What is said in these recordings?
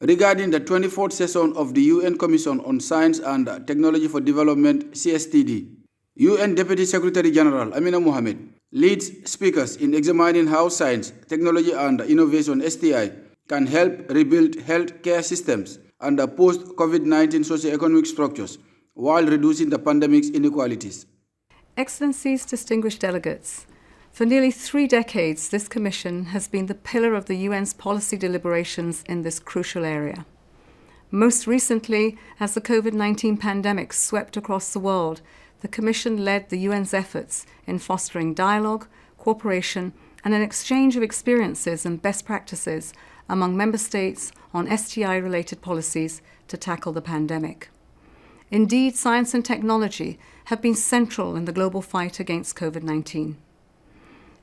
regarding the 24th session of the UN Commission on Science and Technology for Development, Cstd. UN Deputy Secretary General Amina Mohamed leads speakers in examining how science, technology, and innovation (STI) can help rebuild health care systems and post-COVID-19 socio-economic structures while reducing the pandemic's inequalities. Excellencies, distinguished delegates, for nearly 3 decades, this Commission has been the pillar of the UN's policy deliberations in this crucial area. Most recently, as the COVID-19 pandemic swept across the world, the Commission led the UN's efforts in fostering dialogue, cooperation, and an exchange of experiences and best practices among member states on STI-related policies to tackle the pandemic. Indeed, science and technology have been central in the global fight against COVID-19.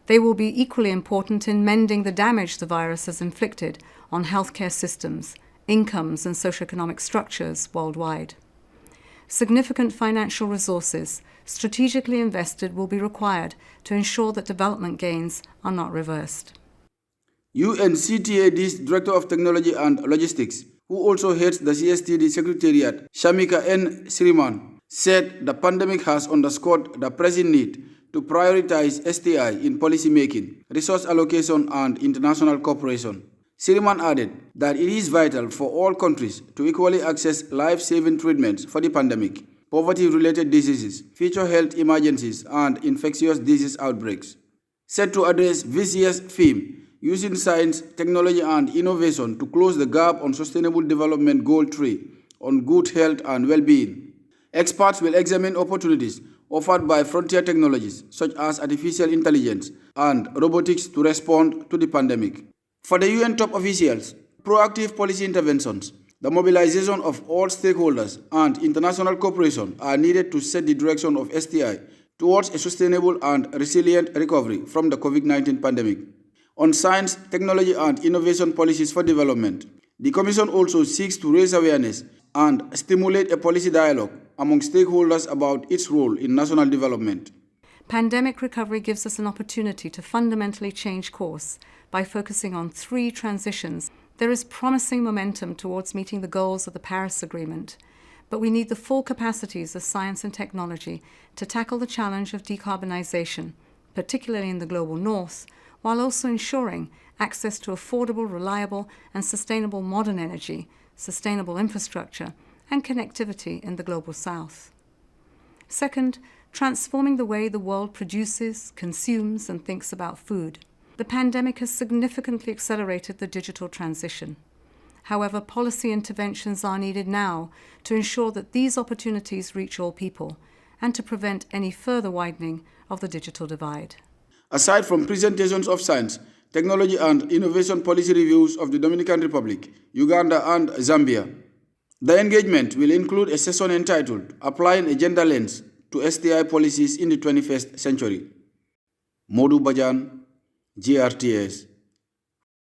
They will be equally important in mending the damage the virus has inflicted on healthcare systems, incomes, and socioeconomic structures worldwide. Significant financial resources, strategically invested, will be required to ensure that development gains are not reversed. UNCTAD's Director of Technology and Logistics, who also heads the CSTD Secretariat, Shamika N. Sriman, said the pandemic has underscored the pressing need to prioritize STI in policymaking, resource allocation, and international cooperation. Sriman added that it is vital for all countries to equally access life-saving treatments for the pandemic, poverty-related diseases, future health emergencies, and infectious disease outbreaks. Set to address this year's theme, using science, technology, and innovation to close the gap on Sustainable Development Goal 3 on good health and well-being. Experts will examine opportunities offered by frontier technologies such as artificial intelligence and robotics to respond to the pandemic. For the UN top officials, proactive policy interventions, the mobilization of all stakeholders, and international cooperation are needed to set the direction of STI towards a sustainable and resilient recovery from the COVID-19 pandemic. On science, technology, and innovation policies for development, the Commission also seeks to raise awareness and stimulate a policy dialogue among stakeholders about its role in national development. Pandemic recovery gives us an opportunity to fundamentally change course by focusing on 3 transitions. There is promising momentum towards meeting the goals of the Paris Agreement, but we need the full capacities of science and technology to tackle the challenge of decarbonization, particularly in the global north, while also ensuring access to affordable, reliable, and sustainable modern energy, sustainable infrastructure, and connectivity in the global south. Second, transforming the way the world produces, consumes, and thinks about food. The pandemic has significantly accelerated the digital transition. However, policy interventions are needed now to ensure that these opportunities reach all people and to prevent any further widening of the digital divide. Aside from presentations of science, technology, and innovation policy reviews of the Dominican Republic, Uganda, and Zambia, the engagement will include a session entitled Applying a Gender Lens to STI Policies in the 21st Century. Modu Bajan, GRTS.